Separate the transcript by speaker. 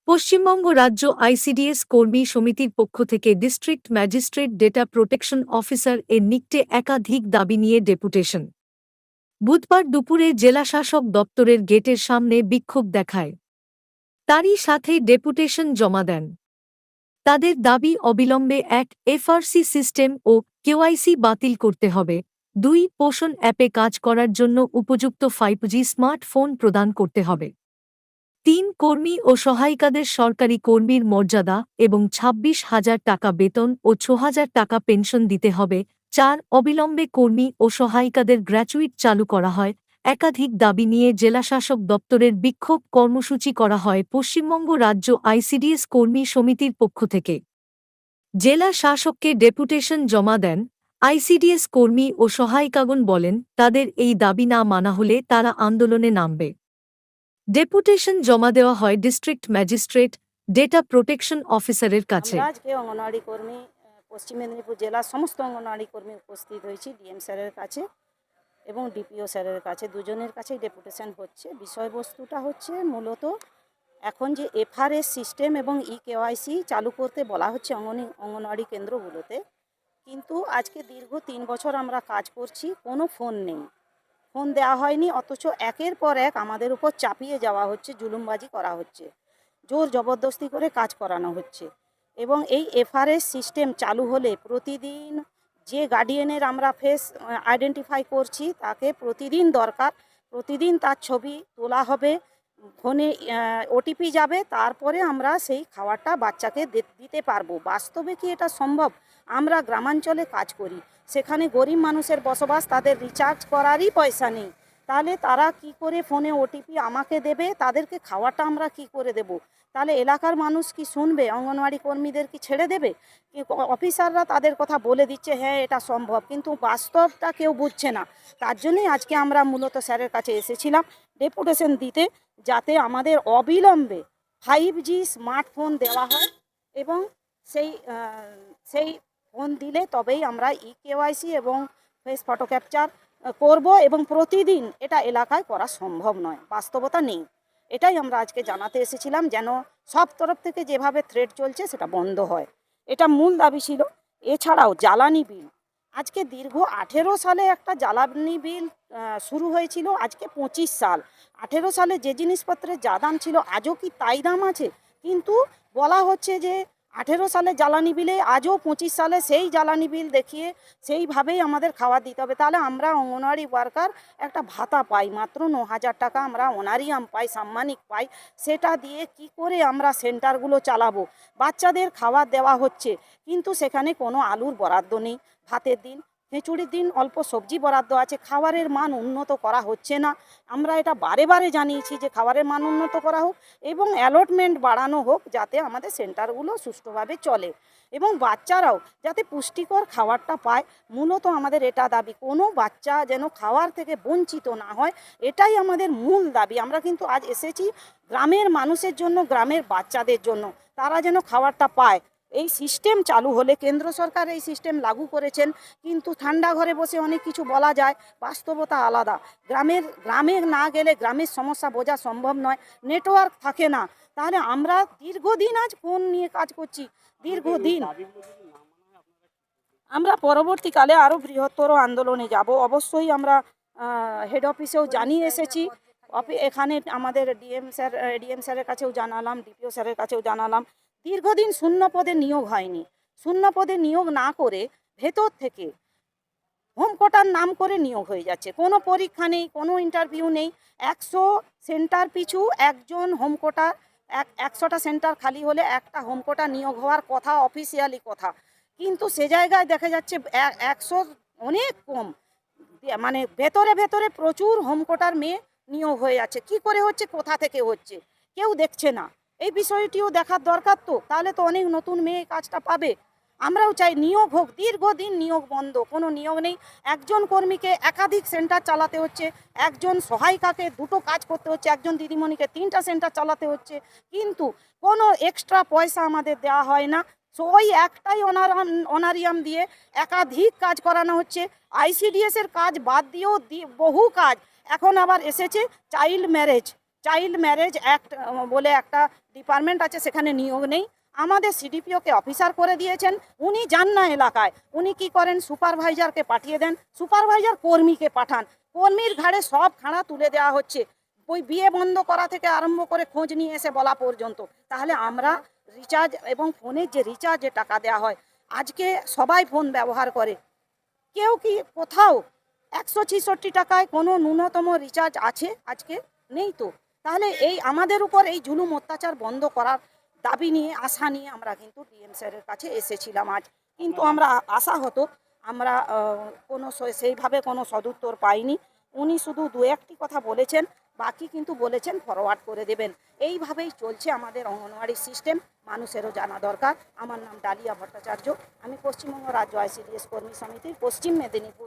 Speaker 1: পশ্চিমবঙ্গ রাজ্য আইসিডিএস কর্মী সমিতির পক্ষ থেকে district magistrate data protection officer এর নিকটে একাধিক দাবি নিয়ে ডেপুটেশন। বুধবার দুপুরে জেলাশাসক দপ্তরের গেটের সামনে বিক্ষোভ দেখায়। তারই সাথে ডেপুটেশন জমা দেন। তাদের দাবি অবিলম্বে এক এফআরসি সিস্টেম ও কেওয়াইসি বাতিল করতে হবে, 2 পোষণ অ্যাপে কাজ করার জন্য উপযুক্ত 5G স্মার্টফোন প্রদান করতে হবে, 3 কর্মী ও সহায়িকাদের সরকারি কর্মীর মর্যাদা এবং 26,000 টাকা বেতন ও 6,000 টাকা পেনশন দিতে হবে, 4 অবিলম্বে কর্মী ও সহায়িকাদের গ্র্যাচুইট চালু করা হয়। একাধিক দাবি নিয়ে জেলাশাসক দপ্তরের বিক্ষোভ কর্মসূচি করা হয় পশ্চিমবঙ্গ রাজ্য আইসিডিএস কর্মী সমিতির পক্ষ থেকে। জেলা শাসককে ডেপুটেশন জমা দেন। আইসিডিএস কর্মী ও সহায়িকাগণ বলেন, তাদের এই দাবি না মানা হলে তারা আন্দোলনে নামবে। ডেপুটেশন জমা দেওয়া হয় ডিস্ট্রিক্ট ম্যাজিস্ট্রেট ডেটা প্রোটেকশন অফিসারের কাছে।
Speaker 2: আজকে অঙ্গনওয়াড়ি কর্মী পশ্চিম মেদিনীপুর জেলার সমস্ত অঙ্গনওয়াড়ি কর্মী উপস্থিত হয়েছি ডিএম স্যারের কাছে এবং ডিপিও স্যারের কাছে, দুজনের কাছেই ডেপুটেশন হচ্ছে। বিষয়বস্তুটা হচ্ছে মূলত এখন যে এফআরএস সিস্টেম এবং কেওয়াইসি চালু করতে বলা হচ্ছে অঙ্গনওয়াড়ি কেন্দ্রগুলোতে, কিন্তু আজকে দীর্ঘ 3 বছর আমরা কাজ করছি, কোনো ফোন নেই, ফোন দেওয়া হয়নি, অথচ একের পর এক আমাদের উপর চাপিয়ে যাওয়া হচ্ছে, জুলুমবাজি করা হচ্ছে, জোর জবরদস্তি করে কাজ করানো হচ্ছে। এবং এই এফআরএস সিস্টেম চালু হলে প্রতিদিন যে গার্ডিয়ানের আমরা ফেস আইডেন্টিফাই করছি তাকে প্রতিদিন দরকার, প্রতিদিন তার ছবি তোলা হবে, ফোনে ওটিপি যাবে, তারপরে আমরা সেই খাবারটা বাচ্চাকে দিতে পারবো। বাস্তবে কি এটা সম্ভব? আমরা গ্রামাঞ্চলে কাজ করি, সেখানে গরিব মানুষের বসবাস, তাদের রিচার্জ করারই পয়সা নেই, তাহলে তারা কি করে ফোনে ওটিপি আমাকে দেবে? তাদেরকে খাওয়াটা আমরা কি করে দেব? তাহলে এলাকার মানুষ কি শুনবে? অঙ্গনওয়াড়ি কর্মীদের কি ছেড়ে দেবে? অফিসাররা তাদের কথা বলে দিচ্ছে হ্যাঁ এটা সম্ভব, কিন্তু বাস্তবটা কেউ বুঝছে না। তার জন্যই আজকে আমরা মূলত স্যারের কাছে এসেছিলাম ডেপুটেশন দিতে, যাতে আমাদের অবিলম্বে 5G স্মার্টফোন দেওয়া হয় এবং সেই ফোন দিলে তবেই আমরা কেওয়াইসি এবং ফেস ফটো ক্যাপচার করব, এবং প্রতিদিন এটা এলাকায় করা সম্ভব নয়, বাস্তবতা নেই। এটাই আমরা আজকে জানাতে এসেছিলাম, যেন সব তরফ থেকে যেভাবে থ্রেড চলছে সেটা বন্ধ হয়, এটা মূল দাবি ছিল। এছাড়াও জ্বালানি বিল, আজকে দীর্ঘ 18 সালে একটা জ্বালানি বিল শুরু হয়েছিল, আজকে 25 সাল। 18 সালে যে জিনিসপত্রের যা দাম ছিল আজও কি তাই দাম আছে? কিন্তু বলা হচ্ছে যে 18 সালে জ্বালানি বিলে আজও 25 সালে সেই জ্বালানি বিল দেখিয়ে সেইভাবেই আমাদের খাবার দিতে হবে। তাহলে আমরা অঙ্গনওয়াড়ি ওয়ার্কার একটা ভাতা পাই, মাত্র 9,000 টাকা আমরা অনারিয়াম পাই, সাম্মানিক পাই, সেটা দিয়ে কি করে আমরা সেন্টারগুলো চালাবো? বাচ্চাদের খাবার দেওয়া হচ্ছে, কিন্তু সেখানে কোনো আলুর বরাদ্দ নেই, ভাতের দিন খিচুড়ির দিন অল্প সবজি বরাদ্দ আছে, খাবারের মান উন্নত করা হচ্ছে না। আমরা এটা বারে বারে জানিয়েছি যে খাবারের মান উন্নত করা হোক এবং অ্যালটমেন্ট বাড়ানো হোক, যাতে আমাদের সেন্টারগুলো সুষ্ঠুভাবে চলে এবং বাচ্চারাও যাতে পুষ্টিকর খাবারটা পায়। মূলত আমাদের এটা দাবি, কোনো বাচ্চা যেন খাওয়ার থেকে বঞ্চিত না হয়, এটাই আমাদের মূল দাবি। আমরা কিন্তু আজ এসেছি গ্রামের মানুষের জন্য, গ্রামের বাচ্চাদের জন্য, তারা যেন খাবারটা পায়। এই সিস্টেম চালু হলে, কেন্দ্র সরকার এই সিস্টেম লাগু করেছেন, কিন্তু ঠান্ডা ঘরে বসে অনেক কিছু বলা যায়, বাস্তবতা আলাদা। গ্রামে না গেলে গ্রামের সমস্যা বোঝা সম্ভব নয়, নেটওয়ার্ক থাকে না। তাহলে আমরা দীর্ঘদিন আজ ফোন নিয়ে কাজ করছি, দীর্ঘদিন। আমরা পরবর্তীকালে আরও বৃহত্তর আন্দোলনে যাব, অবশ্যই আমরা হেড অফিসেও জানিয়ে এসেছি, এখানে আমাদের ডিএম স্যারের কাছেও জানালাম, ডিপিও স্যারের কাছেও জানালাম। দীর্ঘদিন শূন্য পদে নিয়োগ হয়নি, শূন্য পদে নিয়োগ না করে ভেতর থেকে হোম কোটার নাম করে নিয়োগ হয়ে যাচ্ছে, কোনো পরীক্ষা নেই, কোনো ইন্টারভিউ নেই। 100 সেন্টার পিছু একজন হোম কোটা, 100টা সেন্টার খালি হলে একটা হোম কোটা নিয়োগ হওয়ার কথা, অফিসিয়ালি কথা, কিন্তু সে জায়গায় দেখা যাচ্ছে 100 অনেক কম, মানে ভেতরে ভেতরে প্রচুর হোম কোটার মেয়ে নিয়োগ হয়ে যাচ্ছে। কি করে হচ্ছে, কোথা থেকে হচ্ছে, কেউ দেখছে না। এই বিষয়টিও দেখার দরকার, তো তাহলে তো অনেক নতুন মেয়ে কাজটা পাবে। আমরাও চাই নিয়োগ হোক, দীর্ঘদিন নিয়োগ বন্ধ, কোনো নিয়োগ নেই। একজন কর্মীকে একাধিক সেন্টার চালাতে হচ্ছে, একজন সহায়িকাকে 2টো কাজ করতে হচ্ছে, একজন দিদিমণিকে 3টা সেন্টার চালাতে হচ্ছে, কিন্তু কোনো এক্সট্রা পয়সা আমাদের দেওয়া হয় না। ওই একটাই অনারিয়াম দিয়ে একাধিক কাজ করানো হচ্ছে। আইসিডিএসের কাজ বাদ দিয়েও বহু কাজ, এখন আবার এসেছে child marriage, child marriage act বলে একটা ডিপার্টমেন্ট আছে, সেখানে নিয়োগ নেই। আমাদের সিডিপিওকে অফিসার করে দিয়েছেন, উনি যান না এলাকায়। উনি কি করেন, সুপারভাইজারকে পাঠিয়ে দেন, সুপারভাইজার কর্মীকে পাঠান, কর্মীর ঘাড়ে সব খাড়া তুলে দেওয়া হচ্ছে, ওই বিয়ে বন্ধ করা থেকে আরম্ভ করে খোঁজ নিয়ে এসে বলা পর্যন্ত। তাহলে আমরা রিচার্জ এবং ফোনের যে রিচার্জে টাকা দেওয়া হয়, আজকে সবাই ফোন ব্যবহার করে, কেউ কি কোথাও 166 টাকায় কোনো ন্যূনতম রিচার্জ আছে আজকে? নেই তো। তাহলে এই আমাদের উপর এই জুলুম অত্যাচার বন্ধ করার দাবি নিয়ে, আশা নিয়ে আমরা কিন্তু ডিএম স্যারের কাছে এসেছিলাম আজ। কিন্তু আমরা আশা হতো, আমরা সেইভাবে কোনো সদুত্তর পাইনি। উনি শুধু দু একটি কথা বলেছেন, বাকি কিন্তু বলেছেন ফরওয়ার্ড করে দেবেন। এইভাবেই চলছে আমাদের অঙ্গনওয়াড়ি সিস্টেম, মানুষেরও জানা দরকার। আমার নাম ডালিয়া ভট্টাচার্য, আমি পশ্চিমবঙ্গ রাজ্য আইসিডিএস কর্মী সমিতির পশ্চিম মেদিনীপুর